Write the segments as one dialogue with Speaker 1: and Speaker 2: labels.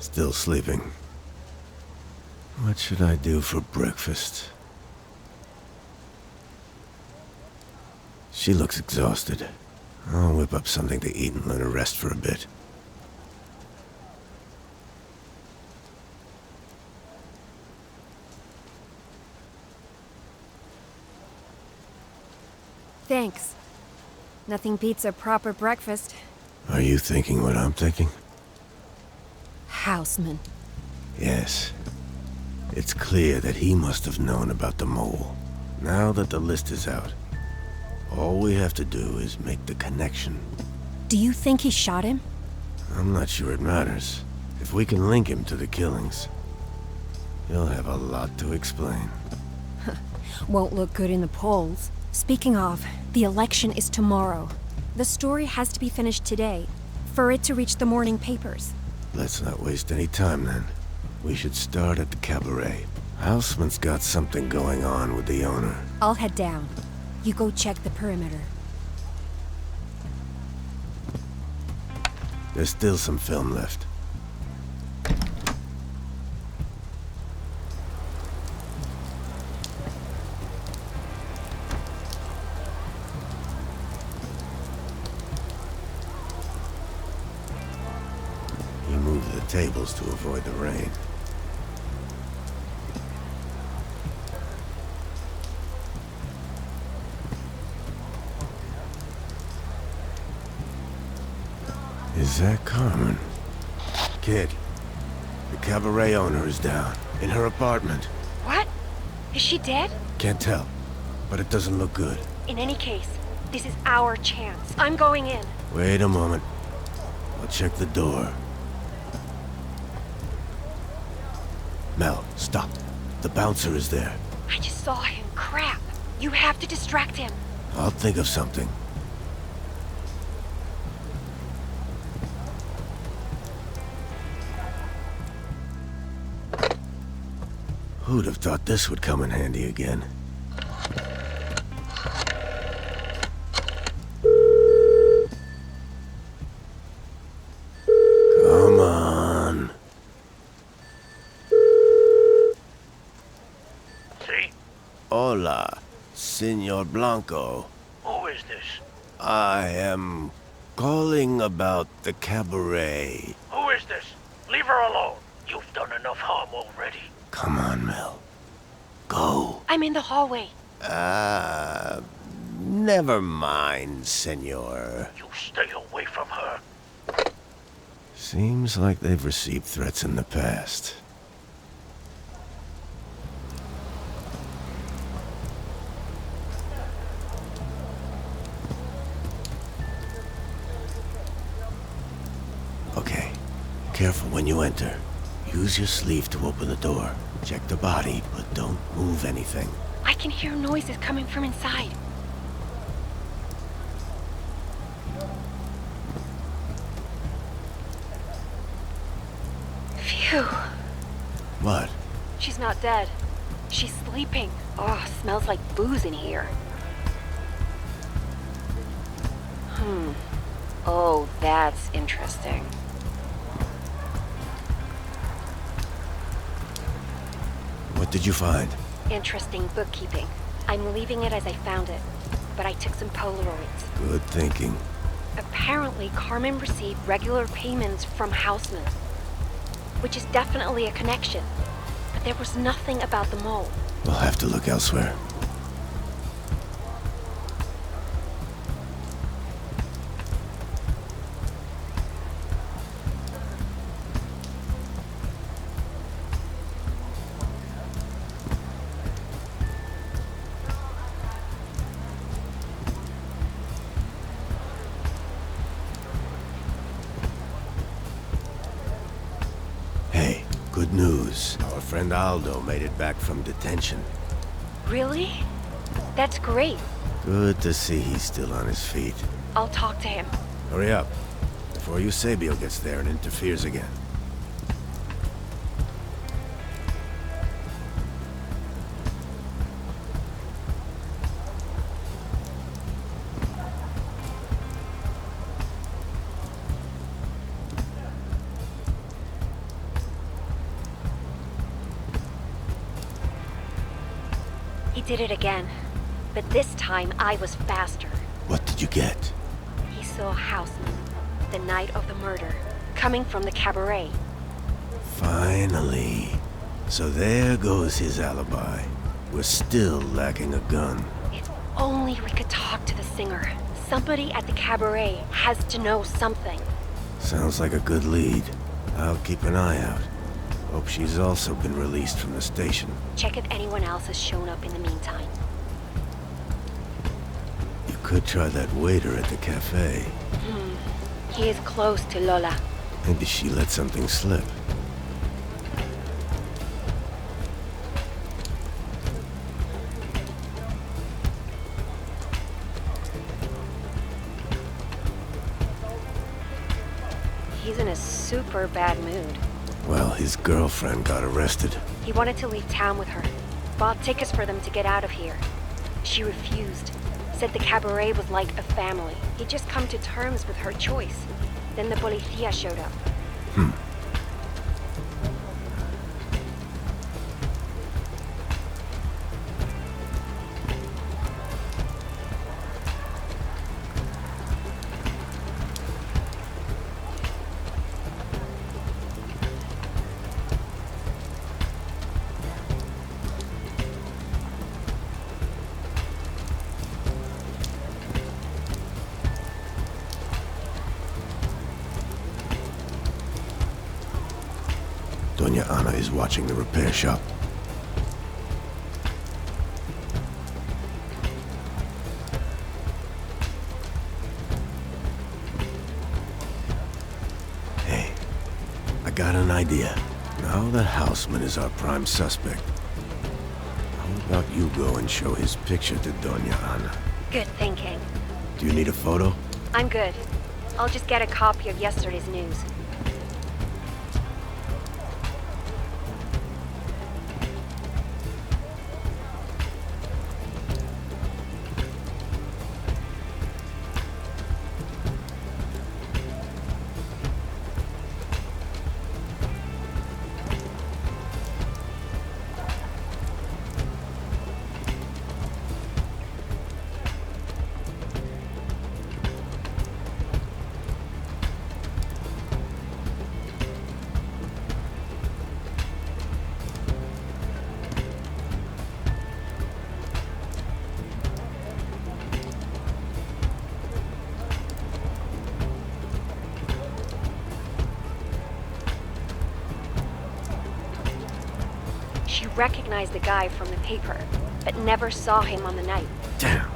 Speaker 1: Still sleeping. What should I do for breakfast? She looks exhausted. I'll whip up something to eat and let her rest for a bit.
Speaker 2: Thanks. Nothing beats a proper breakfast.
Speaker 1: Are you thinking what I'm thinking?
Speaker 2: Houseman.
Speaker 1: Yes. It's clear that he must have known about the mole. Now that the list is out, all we have to do is make the connection.
Speaker 2: Do you think he shot him?
Speaker 1: I'm not sure it matters. If we can link him to the killings, he'll have a lot to explain.
Speaker 2: Won't look good in the polls. Speaking of, the election is tomorrow. The story has to be finished today, for it to reach the morning papers.
Speaker 1: Let's not waste any time then. We should start at the cabaret. Houseman's got something going on with the owner.
Speaker 2: I'll head down. You go check the perimeter.
Speaker 1: There's still some film left. He moved the tables to avoid the rain. Is that Carmen? Kid, the cabaret owner is down, in her apartment.
Speaker 2: What? Is she dead?
Speaker 1: Can't tell, but it doesn't look good.
Speaker 2: In any case, this is our chance. I'm going in.
Speaker 1: Wait a moment. I'll check the door. Mel, stop. The bouncer is there.
Speaker 2: I just saw him. Crap. You have to distract him.
Speaker 1: I'll think of something. Who'd have thought this would come in handy again? Come on.
Speaker 3: See?
Speaker 1: Hola, Senor Blanco.
Speaker 3: Who is this?
Speaker 1: I am calling about the cabaret.
Speaker 3: Who is this? Leave her alone. You've done enough harm already.
Speaker 1: Come on, Mel. Go.
Speaker 2: I'm in the hallway.
Speaker 1: Never mind, senor.
Speaker 3: You stay away from her.
Speaker 1: Seems like they've received threats in the past. Okay. Careful when you enter. Use your sleeve to open the door. Check the body, but don't move anything.
Speaker 2: I can hear noises coming from inside. Phew.
Speaker 1: What?
Speaker 2: She's not dead. She's sleeping. Oh, smells like booze in here. Oh, that's interesting.
Speaker 1: What did you find?
Speaker 2: Interesting bookkeeping. I'm leaving it as I found it, but I took some Polaroids.
Speaker 1: Good thinking.
Speaker 2: Apparently, Carmen received regular payments from Houseman, which is definitely a connection. But there was nothing about the mole.
Speaker 1: We'll have to look elsewhere. Good news. Our friend Aldo made it back from detention.
Speaker 2: Really? That's great.
Speaker 1: Good to see he's still on his feet.
Speaker 2: I'll talk to him.
Speaker 1: Hurry up, before Eusebio gets there and interferes again.
Speaker 2: did it again. But this time I was faster.
Speaker 1: What did you get?
Speaker 2: He saw Houseman, the night of the murder, coming from the cabaret.
Speaker 1: Finally. So there goes his alibi. We're still lacking a gun.
Speaker 2: If only we could talk to the singer. Somebody at the cabaret has to know something.
Speaker 1: Sounds like a good lead. I'll keep an eye out. Hope she's also been released from the station.
Speaker 2: Check if anyone else has shown up in the meantime.
Speaker 1: You could try that waiter at the cafe.
Speaker 2: He is close to Lola.
Speaker 1: Maybe she let something slip.
Speaker 2: He's in a super bad mood.
Speaker 1: Well, his girlfriend got arrested.
Speaker 2: He wanted to leave town with her. Bought tickets for them to get out of here. She refused. Said the cabaret was like a family. He'd just come to terms with her choice. Then the policía showed up.
Speaker 1: Doña Ana is watching the repair shop. Hey, I got an idea. Now that Houseman is our prime suspect, how about you go and show his picture to Doña Ana?
Speaker 2: Good thinking.
Speaker 1: Do you need a photo?
Speaker 2: I'm good. I'll just get a copy of yesterday's news. She recognized the guy from the paper, but never saw him on the night.
Speaker 1: Damn.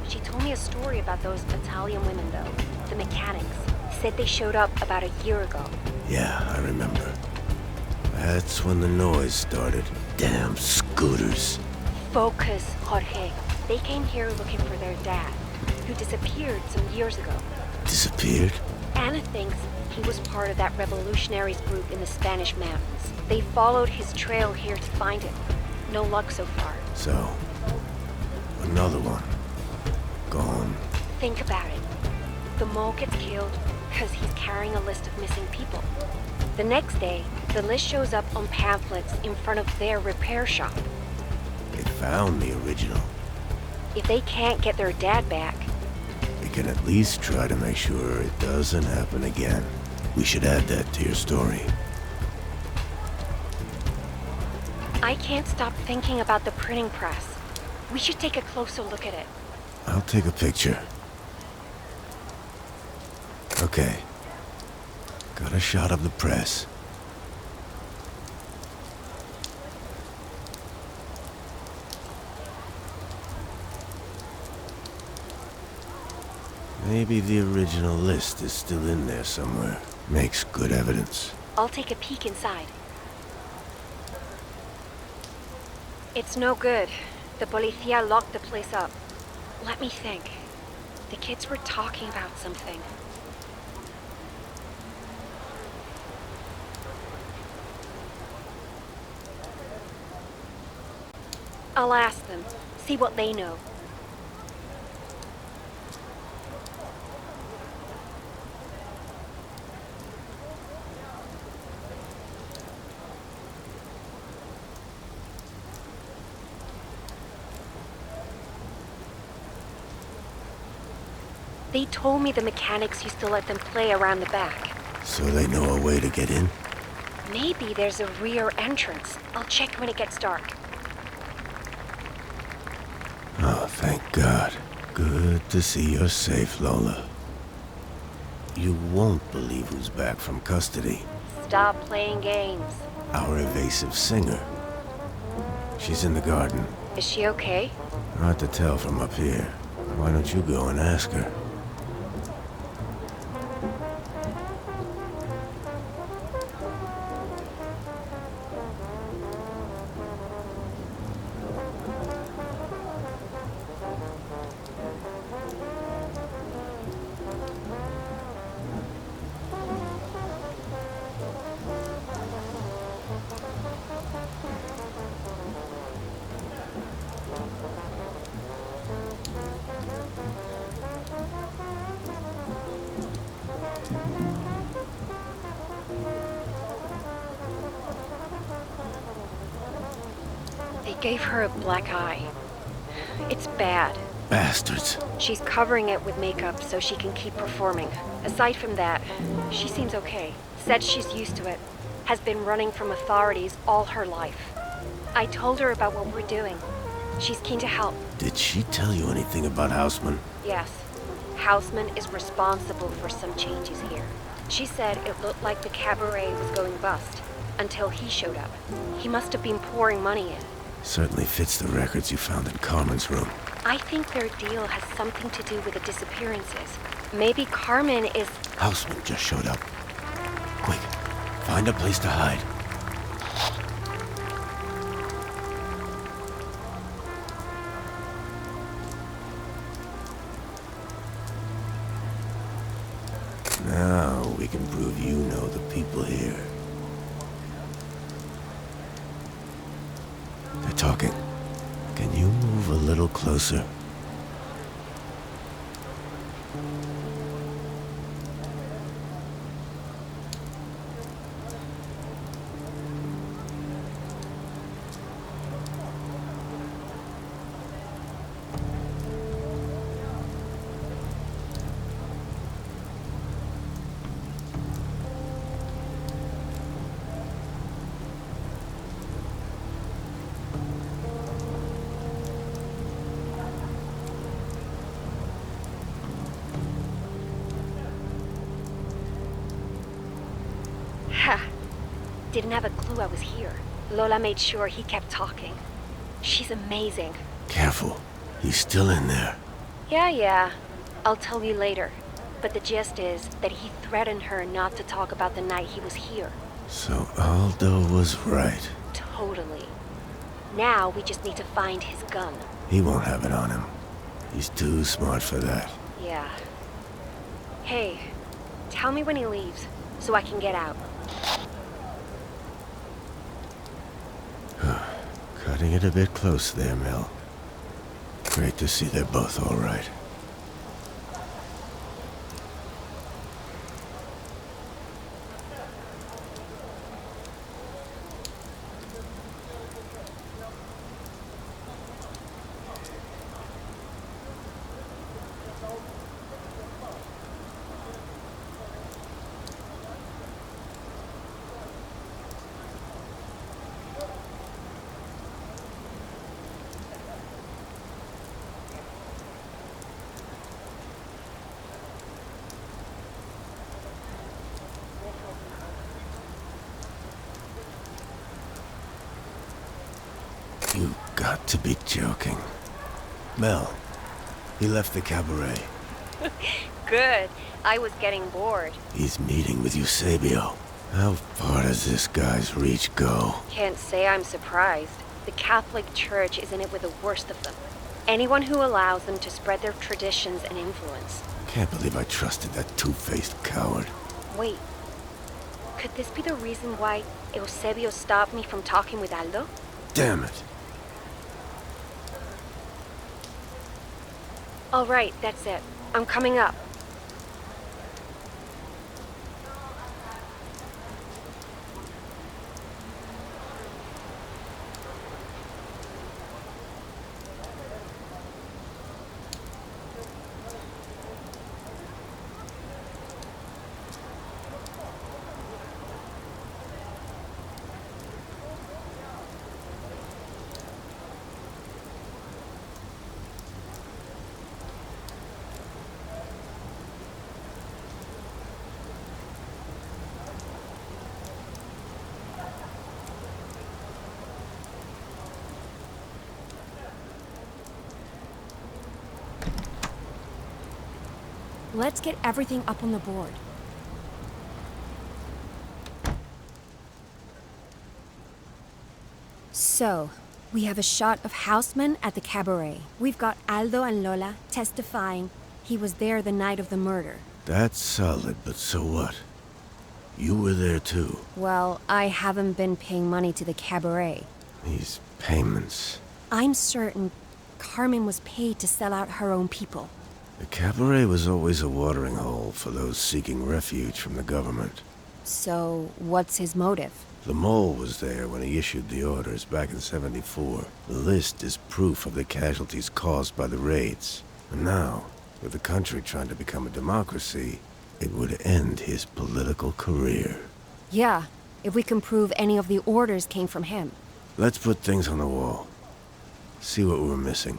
Speaker 2: She told me a story about those Italian women, though. The mechanics. Said they showed up about a year ago.
Speaker 1: Yeah, I remember. That's when the noise started. Damn scooters.
Speaker 2: Focus, Jorge. They came here looking for their dad, who disappeared some years ago.
Speaker 1: Disappeared?
Speaker 2: Anna thinks he was part of that revolutionaries group in the Spanish mountains. They followed his trail here to find him. No luck so far.
Speaker 1: So, another one. Gone.
Speaker 2: Think about it. The mole gets killed because he's carrying a list of missing people. The next day, the list shows up on pamphlets in front of their repair shop.
Speaker 1: They found the original.
Speaker 2: If they can't get their dad back,
Speaker 1: We can at least try to make sure it doesn't happen again. We should add that to your story.
Speaker 2: I can't stop thinking about the printing press. We should take a closer look at it.
Speaker 1: I'll take a picture. Okay. Got a shot of the press. Maybe the original list is still in there somewhere. Makes good evidence.
Speaker 2: I'll take a peek inside. It's no good. The policía locked the place up. Let me think. The kids were talking about something. I'll ask them, see what they know. They told me the mechanics used to let them play around the back.
Speaker 1: So they know a way to get in?
Speaker 2: Maybe there's a rear entrance. I'll check when it gets dark.
Speaker 1: Oh, thank God. Good to see you're safe, Lola. You won't believe who's back from custody.
Speaker 2: Stop playing games.
Speaker 1: Our evasive singer. She's in the garden.
Speaker 2: Is she okay?
Speaker 1: Hard to tell from up here. Why don't you go and ask her?
Speaker 2: They gave her a black eye. It's bad.
Speaker 1: Bastards.
Speaker 2: She's covering it with makeup so she can keep performing. Aside from that, she seems okay. Said she's used to it. Has been running from authorities all her life. I told her about what we're doing. She's keen to help.
Speaker 1: Did she tell you anything about Houseman?
Speaker 2: Yes. Houseman is responsible for some changes here. She said it looked like the cabaret was going bust until he showed up. He must have been pouring money in.
Speaker 1: Certainly fits the records you found in Carmen's room.
Speaker 2: I think their deal has something to do with the disappearances. Maybe Carmen is...
Speaker 1: Houseman just showed up. Quick, find a place to hide. Now we can prove you know the people here. They're talking. Can you move a little closer?
Speaker 2: Ha! Didn't have a clue I was here. Lola made sure he kept talking. She's amazing.
Speaker 1: Careful. He's still in there.
Speaker 2: Yeah. I'll tell you later. But the gist is that he threatened her not to talk about the night he was here.
Speaker 1: So Aldo was right.
Speaker 2: Totally. Now we just need to find his gun.
Speaker 1: He won't have it on him. He's too smart for that.
Speaker 2: Yeah. Hey, tell me when he leaves, so I can get out.
Speaker 1: Cutting it a bit close there, Mel. Great to see they're both all right. You got to be joking. Mel, he left the cabaret.
Speaker 2: Good. I was getting bored.
Speaker 1: He's meeting with Eusebio. How far does this guy's reach go?
Speaker 2: Can't say I'm surprised. The Catholic Church is in it with the worst of them. Anyone who allows them to spread their traditions and influence.
Speaker 1: Can't believe I trusted that two-faced coward.
Speaker 2: Wait. Could this be the reason why Eusebio stopped me from talking with Aldo?
Speaker 1: Damn it.
Speaker 2: All right, that's it. I'm coming up. Let's get everything up on the board. So, we have a shot of Houseman at the cabaret. We've got Aldo and Lola testifying he was there the night of the murder.
Speaker 1: That's solid, but so what? You were there too.
Speaker 2: Well, I haven't been paying money to the cabaret.
Speaker 1: These payments.
Speaker 2: I'm certain Carmen was paid to sell out her own people.
Speaker 1: The cabaret was always a watering hole for those seeking refuge from the government.
Speaker 2: So, what's his motive?
Speaker 1: The mole was there when he issued the orders back in '74. The list is proof of the casualties caused by the raids. And now, with the country trying to become a democracy, it would end his political career.
Speaker 2: Yeah, if we can prove any of the orders came from him.
Speaker 1: Let's put things on the wall. See what we're missing.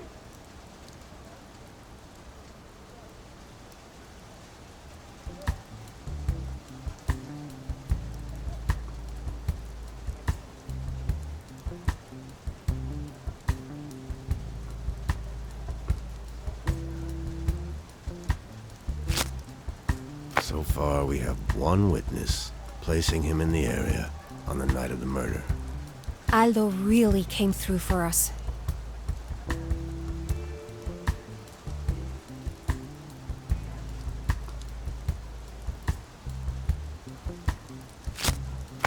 Speaker 1: So far, we have one witness, placing him in the area on the night of the murder.
Speaker 2: Aldo really came through for us.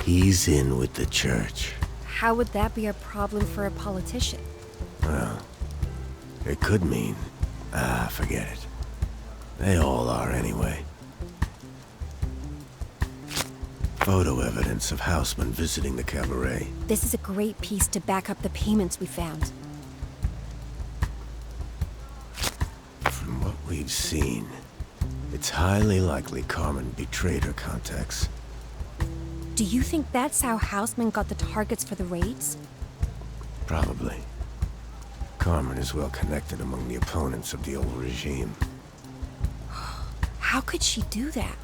Speaker 1: He's in with the church.
Speaker 2: How would that be a problem for a politician?
Speaker 1: Well, it could mean... forget it. They all are anyway. Photo evidence of Houseman visiting the cabaret.
Speaker 2: This is a great piece to back up the payments we found.
Speaker 1: From what we've seen, it's highly likely Carmen betrayed her contacts.
Speaker 2: Do you think that's how Houseman got the targets for the raids?
Speaker 1: Probably. Carmen is well connected among the opponents of the old regime.
Speaker 2: How could she do that?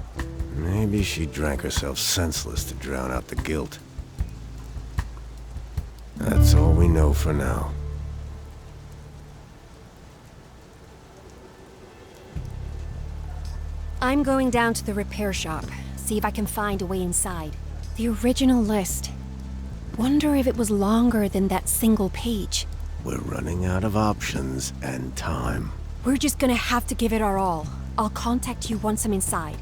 Speaker 1: Maybe she drank herself senseless to drown out the guilt. That's all we know for now.
Speaker 2: I'm going down to the repair shop, see if I can find a way inside. The original list. Wonder if it was longer than that single page.
Speaker 1: We're running out of options and time.
Speaker 2: We're just gonna have to give it our all. I'll contact you once I'm inside.